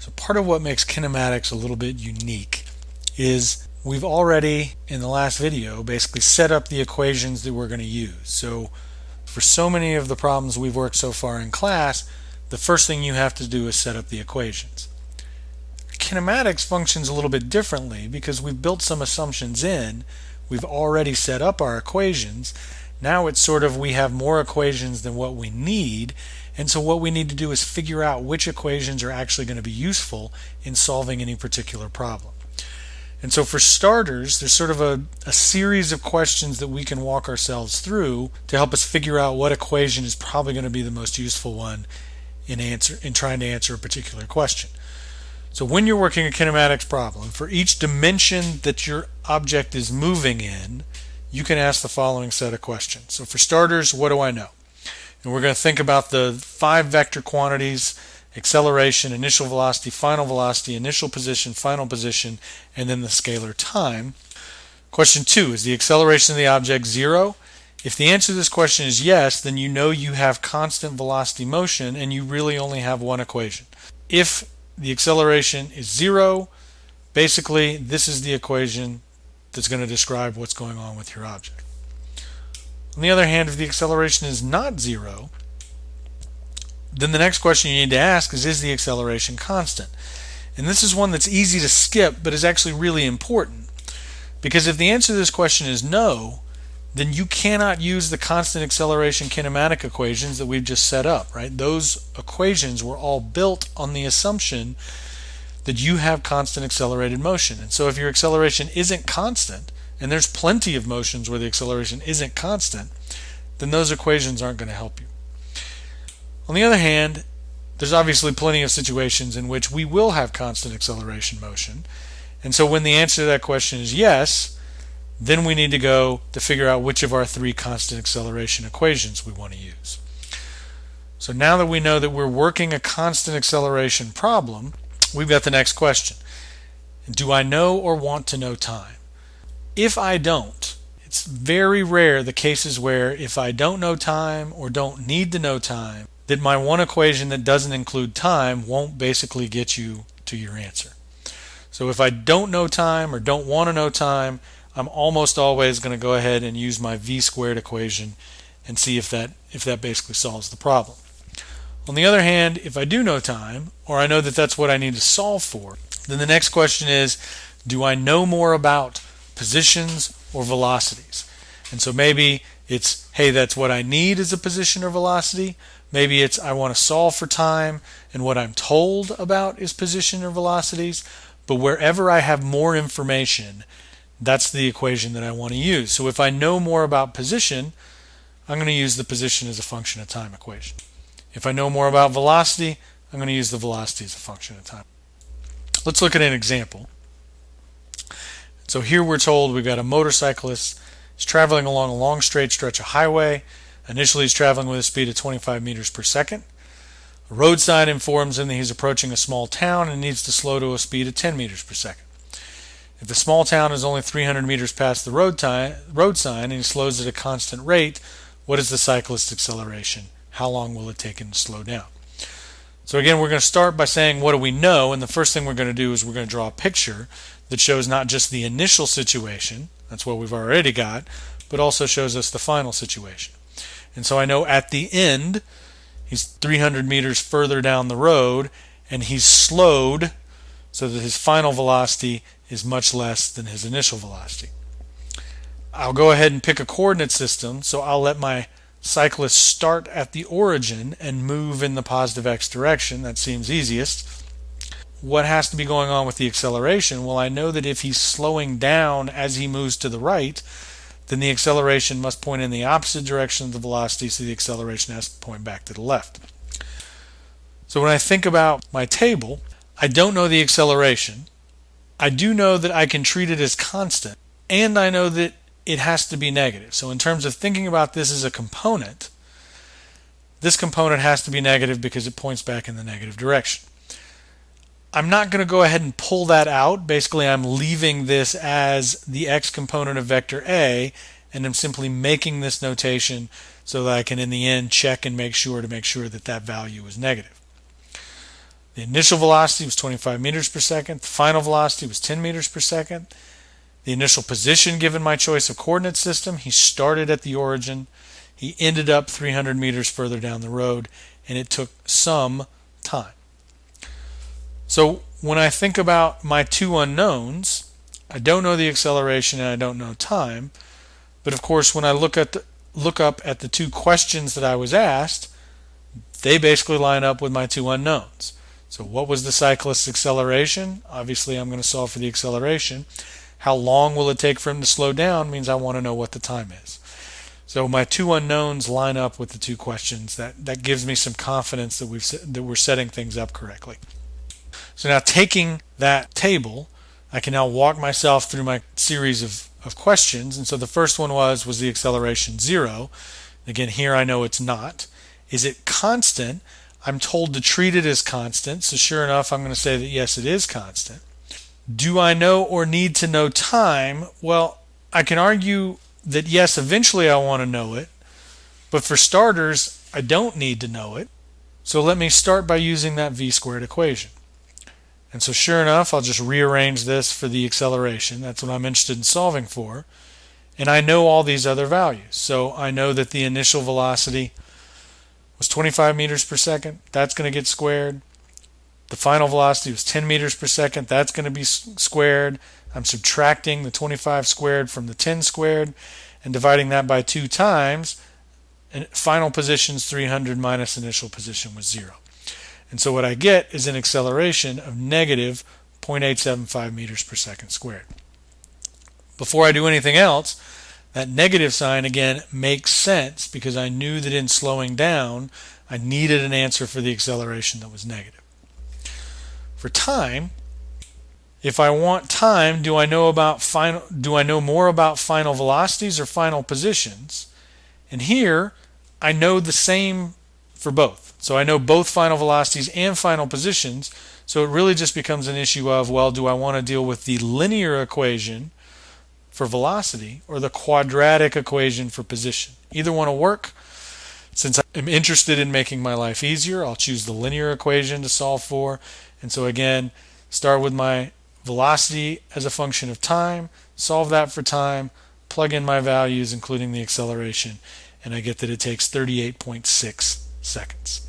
So part of what makes kinematics a little bit unique is we've already, in the last video, basically set up the equations that we're going to use. So for so many of the problems we've worked so far in class, the first thing you have to do is set up the equations. Kinematics functions a little bit differently because we've built some assumptions in, we've already set up our equations. Now it's sort of we have more equations than what we need, and so what we need to do is figure out which equations are actually going to be useful in solving any particular problem. And so for starters, there's sort of a series of questions that we can walk ourselves through to help us figure out what equation is probably going to be the most useful one in trying to answer a particular question. So when you're working a kinematics problem, for each dimension that your object is moving in, you can ask the following set of questions. So for starters, what do I know? And we're going to think about the 5 vector quantities: acceleration, initial velocity, final velocity, initial position, final position, and then the scalar time. Question 2, is the acceleration of the object 0? If the answer to this question is yes, then you know you have constant velocity motion and you really only have one equation. If the acceleration is 0, basically this is the equation that's going to describe what's going on with your object. On the other hand, if the acceleration is not 0, then the next question you need to ask is the acceleration constant? And this is one that's easy to skip, but is actually really important. Because if the answer to this question is no, then you cannot use the constant acceleration kinematic equations that we've just set up, right? Those equations were all built on the assumption that you have constant accelerated motion. And so if your acceleration isn't constant, and there's plenty of motions where the acceleration isn't constant, then those equations aren't going to help you. On the other hand, there's obviously plenty of situations in which we will have constant acceleration motion. And so when the answer to that question is yes, then we need to go to figure out which of our 3 constant acceleration equations we want to use. So now that we know that we're working a constant acceleration problem, we've got the next question. Do I know or want to know time? If I don't, it's very rare the cases where if I don't know time or don't need to know time, that my one equation that doesn't include time won't basically get you to your answer. So if I don't know time or don't want to know time, I'm almost always going to go ahead and use my v squared equation and see if that basically solves the problem. On the other hand, if I do know time, or I know that that's what I need to solve for, then the next question is, do I know more about positions or velocities? And so maybe it's, hey, that's what I need is a position or velocity. Maybe it's I want to solve for time and what I'm told about is position or velocities. But wherever I have more information, that's the equation that I want to use. So if I know more about position, I'm going to use the position as a function of time equation. If I know more about velocity, I'm going to use the velocity as a function of time. Let's look at an example. So here we're told we've got a motorcyclist. He's traveling along a long straight stretch of highway. Initially he's traveling with a speed of 25 meters per second. A road sign informs him that he's approaching a small town and needs to slow to a speed of 10 meters per second. If the small town is only 300 meters past the road sign and he slows at a constant rate, what is the cyclist's acceleration? How long will it take him to slow down? So again, we're going to start by saying what do we know, and the first thing we're going to do is we're going to draw a picture that shows not just the initial situation, that's what we've already got, but also shows us the final situation. And so I know at the end, he's 300 meters further down the road, and he's slowed so that his final velocity is much less than his initial velocity. I'll go ahead and pick a coordinate system, so I'll let my cyclist start at the origin and move in the positive x direction. That seems easiest. What has to be going on with the acceleration? Well, I know that if he's slowing down as he moves to the right, then the acceleration must point in the opposite direction of the velocity, so the acceleration has to point back to the left. So when I think about my table, I don't know the acceleration. I do know that I can treat it as constant, and I know that it has to be negative. So in terms of thinking about this as a component, this component has to be negative because it points back in the negative direction. I'm not going to go ahead and pull that out. Basically, I'm leaving this as the x component of vector A, and I'm simply making this notation so that I can in the end check and make sure that that value is negative. The initial velocity was 25 meters per second. The final velocity was 10 meters per second. The initial position given my choice of coordinate system, he started at the origin. He ended up 300 meters further down the road, and it took some time. So when I think about my two unknowns, I don't know the acceleration and I don't know time. But of course, when I look up at the two questions that I was asked, they basically line up with my two unknowns. So what was the cyclist's acceleration? Obviously, I'm going to solve for the acceleration. How long will it take for him to slow down means I want to know what the time is. So my two unknowns line up with the two questions. That gives me some confidence that we're setting things up correctly. So now taking that table, I can now walk myself through my series of questions. And so the first one was the acceleration 0? Again, here I know it's not. Is it constant? I'm told to treat it as constant. So sure enough, I'm going to say that yes, it is constant. Do I know or need to know time? Well, I can argue that yes, eventually I want to know it. But for starters, I don't need to know it. So let me start by using that v-squared equation. And so sure enough, I'll just rearrange this for the acceleration. That's what I'm interested in solving for. And I know all these other values. So I know that the initial velocity was 25 meters per second. That's going to get squared. The final velocity was 10 meters per second. That's going to be squared. I'm subtracting the 25 squared from the 10 squared and dividing that by 2 times. And final position is 300 minus initial position was 0. And so what I get is an acceleration of negative 0.875 meters per second squared. Before I do anything else, that negative sign again makes sense because I knew that in slowing down, I needed an answer for the acceleration that was negative. For time, if I want time, do I know more about final velocities or final positions? And here, I know the same for both. So I know both final velocities and final positions. So it really just becomes an issue of, well, do I want to deal with the linear equation for velocity or the quadratic equation for position? Either one will work. Since I'm interested in making my life easier, I'll choose the linear equation to solve for. And so again, start with my velocity as a function of time, solve that for time, plug in my values, including the acceleration, and I get that it takes 38.6 seconds.